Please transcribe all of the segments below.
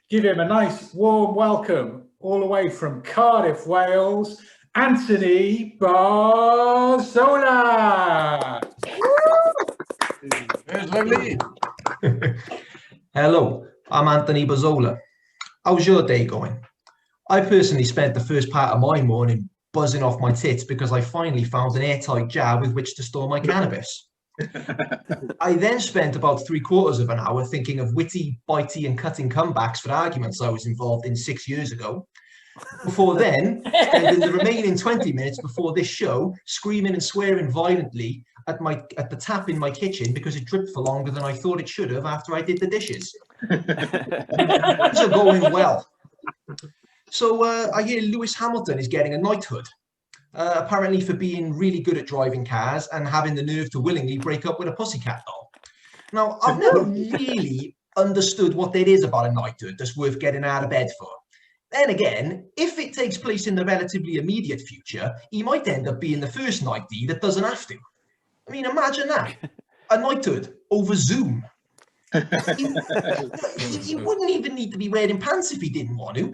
Give him a nice warm welcome all the way from Cardiff, Wales, Anthony Bozzola. There's lovely. Hello, I'm Anthony Bozzola. How's your day going? I personally spent the first part of my morning buzzing off my tits because I finally found an airtight jar with which to store my cannabis. I then spent about 3/4 of an hour thinking of witty, bitey and cutting comebacks for arguments I was involved in 6 years ago. Before then, spending the remaining 20 minutes before this show screaming and swearing violently at the tap in my kitchen because it dripped for longer than I thought it should have after I did the dishes. Things are going well. So I hear Lewis Hamilton is getting a knighthood. Apparently for being really good at driving cars and having the nerve to willingly break up with a pussycat doll. Now, I've never really understood what there is about a knighthood that's worth getting out of bed for. Then again, if it takes place in the relatively immediate future, he might end up being the first knighty that doesn't have to. I mean, imagine that. A knighthood over Zoom. He wouldn't even need to be wearing pants if he didn't want to.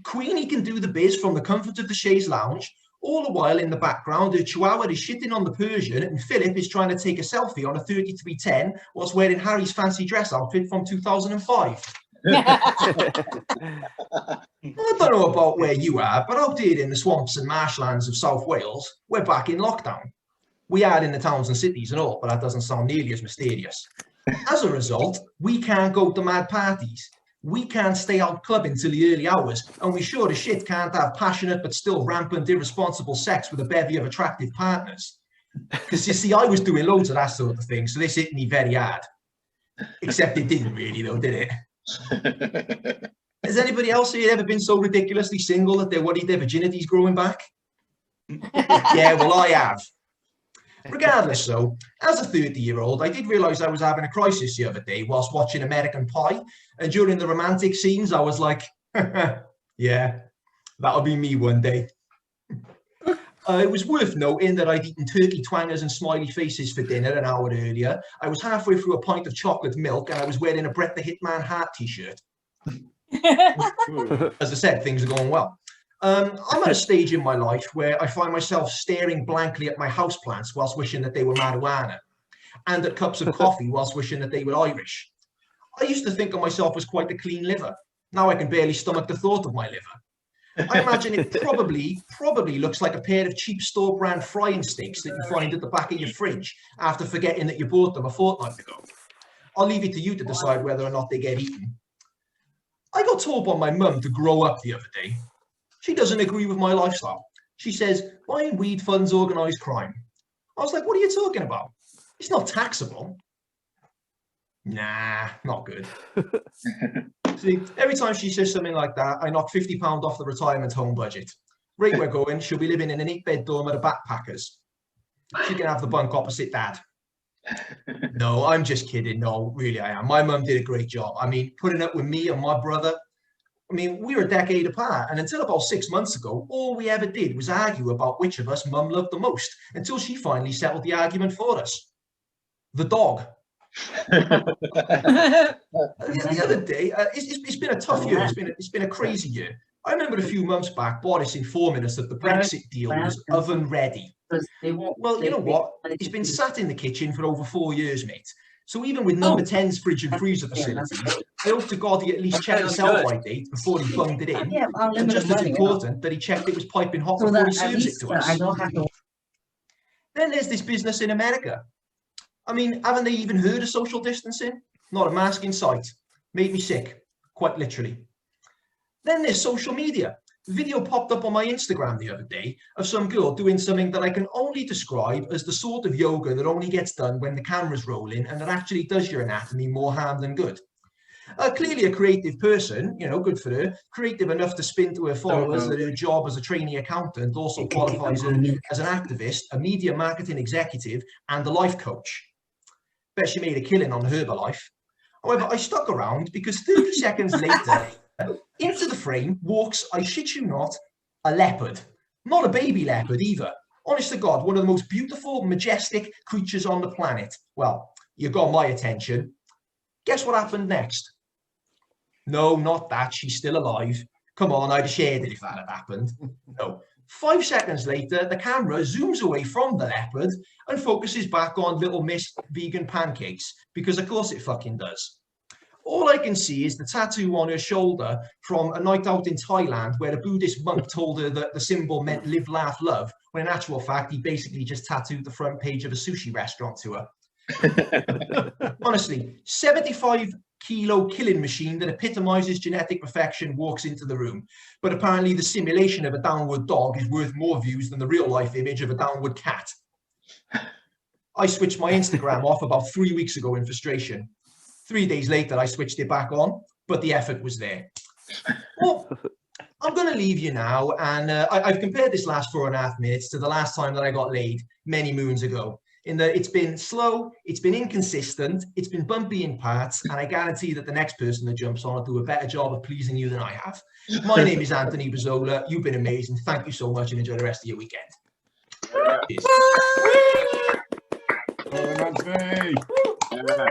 Queenie can do the biz from the comfort of the chaise lounge, all the while in the background her chihuahua is shitting on the Persian and Philip is trying to take a selfie on a 3310 whilst wearing Harry's fancy dress outfit from 2005. I don't know about where you are, but out here in the swamps and marshlands of South Wales, we're back in lockdown. We are in the towns and cities and all, but that doesn't sound nearly as mysterious. As a result, we can't go to mad parties. We can't stay out clubbing till the early hours, and we sure as shit can't have passionate but still rampant irresponsible sex with a bevy of attractive partners. Because you see, I was doing loads of that sort of thing, so this hit me very hard. Except it didn't really though, did it? Has anybody else here ever been so ridiculously single that they're worried their virginity's growing back? Yeah, well, I have. Regardless, though, as a 30-year-old, I did realise I was having a crisis the other day whilst watching American Pie, and during the romantic scenes, I was like, yeah, that'll be me one day. It was worth noting that I'd eaten turkey twangers and smiley faces for dinner an hour earlier. I was halfway through a pint of chocolate milk, and I was wearing a Bret the Hitman Hart t-shirt. As I said, things are going well. I'm at a stage in my life where I find myself staring blankly at my houseplants whilst wishing that they were marijuana, and at cups of coffee whilst wishing that they were Irish. I used to think of myself as quite a clean liver. Now I can barely stomach the thought of my liver. I imagine it probably looks like a pair of cheap store brand frying sticks that you find at the back of your fridge after forgetting that you bought them a fortnight ago. I'll leave it to you to decide whether or not they get eaten. I got told by my mum to grow up the other day. She doesn't agree with my lifestyle. She says, buying weed funds organised crime. I was like, what are you talking about? It's not taxable. Nah, not good. See, every time she says something like that, I knock £50 off the retirement home budget. Right, we're going. She'll be living in an 8-bed dorm at a backpackers. She can have the bunk opposite Dad. No, I'm just kidding. No, really I am. My mum did a great job. I mean, putting up with me and my brother, I mean, we were a decade apart, and until about 6 months ago, all we ever did was argue about which of us Mum loved the most, until she finally settled the argument for us. The dog. The other day, it's been a tough year. It's been a crazy year. I remember a few months back, Boris informing us that the Brexit deal was oven ready. Well, you know what? It's been sat in the kitchen for over 4 years, mate. So even with number 10's fridge and freezer facilities, I hope to God he at least checked the sell-by date before he bunged it in. And just as important, that he checked it was piping hot before he serves it to us. Then there's this business in America. I mean, haven't they even heard of social distancing? Not a mask in sight. Made me sick, quite literally. Then there's social media. A video popped up on my Instagram the other day of some girl doing something that I can only describe as the sort of yoga that only gets done when the camera's rolling and that actually does your anatomy more harm than good. Clearly a creative person, you know, good for her, creative enough to spin to her followers that her job as a trainee accountant also qualifies her as an activist, a media marketing executive, and a life coach. Bet she made a killing on Herbalife. However, I stuck around because 30 seconds later, into the frame walks, I shit you not, a leopard. Not a baby leopard either. Honest to God, one of the most beautiful, majestic creatures on the planet. Well, you got my attention. Guess what happened next? No, not that. She's still alive. Come on, I'd have shared it if that had happened. No. 5 seconds later, the camera zooms away from the leopard and focuses back on little Miss Vegan Pancakes, because of course it fucking does. All I can see is the tattoo on her shoulder from a night out in Thailand where a Buddhist monk told her that the symbol meant live, laugh, love, when in actual fact, he basically just tattooed the front page of a sushi restaurant to her. Honestly, 75-kilo killing machine that epitomizes genetic perfection walks into the room. But apparently the simulation of a downward dog is worth more views than the real life image of a downward cat. I switched my Instagram off about 3 weeks ago in frustration. 3 days later, I switched it back on, but the effort was there. Well, I'm going to leave you now, and I've compared this last 4.5 minutes to the last time that I got laid many moons ago. In that it's been slow, it's been inconsistent, it's been bumpy in parts, and I guarantee that the next person that jumps on will do a better job of pleasing you than I have. My name is Anthony Bozzola. You've been amazing. Thank you so much, and enjoy the rest of your weekend. Cheers. Yeah.